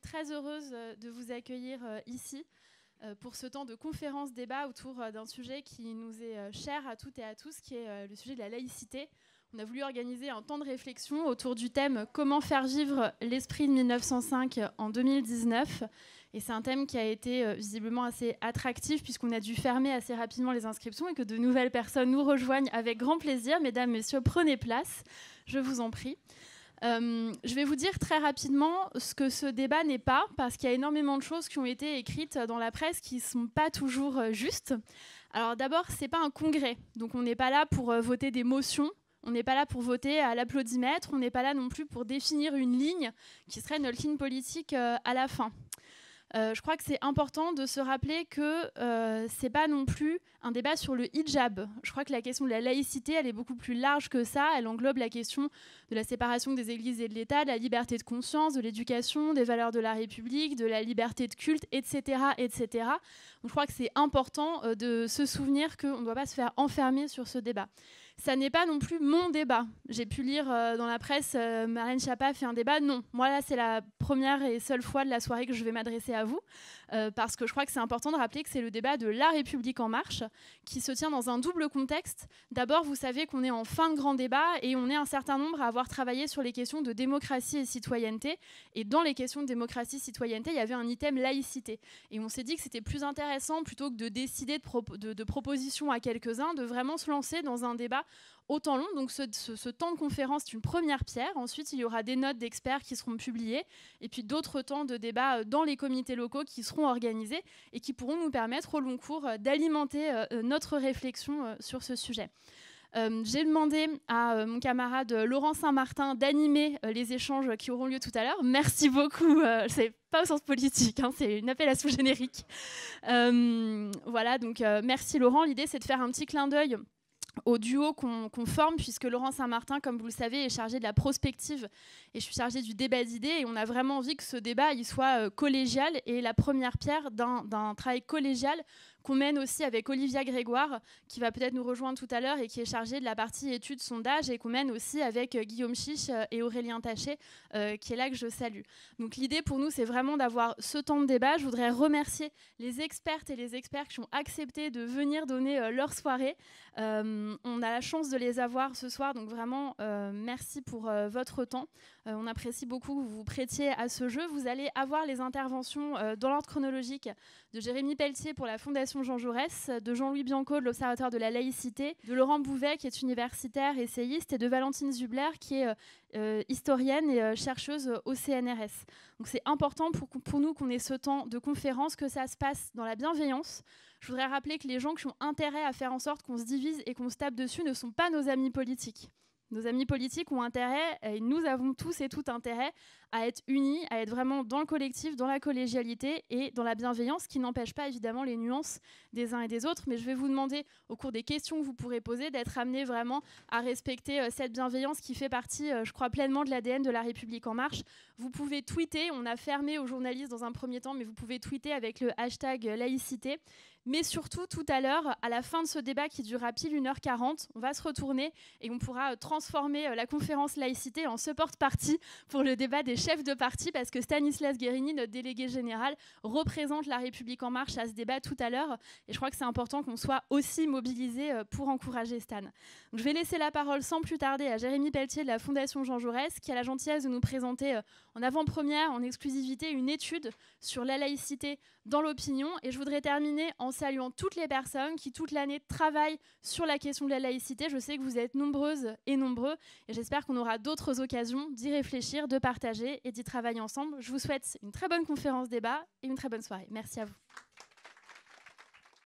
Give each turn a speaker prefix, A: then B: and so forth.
A: très heureuse de vous accueillir ici pour ce temps de conférence-débat autour d'un sujet qui nous est cher à toutes et à tous, qui est le sujet de la laïcité. On a voulu organiser un temps de réflexion autour du thème « Comment faire vivre l'esprit de 1905 en 2019 ?» Et c'est un thème qui a été visiblement assez attractif puisqu'on a dû fermer assez rapidement les inscriptions et que de nouvelles personnes nous rejoignent avec grand plaisir. Mesdames, Messieurs, prenez place, je vous en prie. Je vais vous dire très rapidement ce que ce débat n'est pas, parce qu'il y a énormément de choses qui ont été écrites dans la presse qui ne sont pas toujours justes. Alors d'abord, ce n'est pas un congrès, donc on n'est pas là pour voter des motions, on n'est pas là pour voter à l'applaudimètre, on n'est pas là non plus pour définir une ligne qui serait notre ligne politique à la fin. Je crois que c'est important de se rappeler que ce n'est pas non plus un débat sur le hijab. Je crois que la question de la laïcité, elle est beaucoup plus large que ça. Elle englobe la question de la séparation des églises et de l'État, de la liberté de conscience, de l'éducation, des valeurs de la République, de la liberté de culte, etc. etc. Donc je crois que c'est important de se souvenir qu'on ne doit pas se faire enfermer sur ce débat. Ça n'est pas non plus mon débat. J'ai pu lire dans la presse, Marlène Schiappa fait un débat. Non, moi là, c'est la première et seule fois de la soirée que je vais m'adresser à vous, parce que je crois que c'est important de rappeler que c'est le débat de La République En Marche, qui se tient dans un double contexte. D'abord, vous savez qu'on est en fin de grand débat et on est un certain nombre à avoir travaillé sur les questions de démocratie et citoyenneté. Et dans les questions de démocratie et citoyenneté, il y avait un item laïcité. Et on s'est dit que c'était plus intéressant, plutôt que de décider de propositions à quelques-uns, de vraiment se lancer dans un débat autant long. Donc ce temps de conférence est une première pierre. Ensuite, il y aura des notes d'experts qui seront publiées et puis d'autres temps de débat dans les comités locaux qui seront organisés et qui pourront nous permettre au long cours d'alimenter notre réflexion sur ce sujet. J'ai demandé à mon camarade Laurent Saint-Martin d'animer les échanges qui auront lieu tout à l'heure. Merci beaucoup. C'est pas au sens politique, hein, c'est une appellation générique. Voilà, donc merci Laurent. L'idée, c'est de faire un petit clin d'œil au duo qu'on forme, puisque Laurent Saint-Martin, comme vous le savez, est chargé de la prospective et je suis chargée du débat d'idées. Et on a vraiment envie que ce débat il soit collégial et la première pierre d'un travail collégial qu'on mène aussi avec Olivia Grégoire, qui va peut-être nous rejoindre tout à l'heure et qui est chargée de la partie études sondage et qu'on mène aussi avec Guillaume Chiche et Aurélien Taché, qui est là que je salue. Donc l'idée pour nous, c'est vraiment d'avoir ce temps de débat. Je voudrais remercier les expertes et les experts qui ont accepté de venir donner leur soirée. On a la chance de les avoir ce soir, donc vraiment merci pour votre temps. On apprécie beaucoup que vous vous prêtiez à ce jeu. Vous allez avoir les interventions dans l'ordre chronologique de Jérémy Pelletier pour la Fondation Jean Jaurès, de Jean-Louis Bianco de l'Observatoire de la laïcité, de Laurent Bouvet qui est universitaire, essayiste, et de Valentine Zubler qui est historienne et chercheuse au CNRS. Donc c'est important pour nous qu'on ait ce temps de conférence, que ça se passe dans la bienveillance. Je voudrais rappeler que les gens qui ont intérêt à faire en sorte qu'on se divise et qu'on se tape dessus ne sont pas nos amis politiques. Nos amis politiques ont intérêt, et nous avons tous et toutes intérêt à être unis, à être vraiment dans le collectif, dans la collégialité et dans la bienveillance, qui n'empêche pas évidemment les nuances des uns et des autres. Mais je vais vous demander, au cours des questions que vous pourrez poser, d'être amenés vraiment à respecter cette bienveillance qui fait partie, je crois, pleinement de l'ADN de La République En Marche. Vous pouvez tweeter, on a fermé aux journalistes dans un premier temps, mais vous pouvez tweeter avec le hashtag laïcité. Mais surtout, tout à l'heure, à la fin de ce débat qui durera pile 1h40, on va se retourner et on pourra transformer la conférence laïcité en support party pour le débat des chefs de parti, parce que Stanislas Guérini, notre délégué général, représente La République En Marche à ce débat tout à l'heure. Et je crois que c'est important qu'on soit aussi mobilisés pour encourager Stan. Donc, je vais laisser la parole sans plus tarder à Jérémy Pelletier de la Fondation Jean Jaurès, qui a la gentillesse de nous présenter en avant-première, en exclusivité, une étude sur la laïcité dans l'opinion. Et je voudrais terminer en saluant toutes les personnes qui, toute l'année, travaillent sur la question de la laïcité. Je sais que vous êtes nombreuses et nombreux et j'espère qu'on aura d'autres occasions d'y réfléchir, de partager et d'y travailler ensemble. Je vous souhaite une très bonne conférence débat et une très bonne soirée. Merci à vous.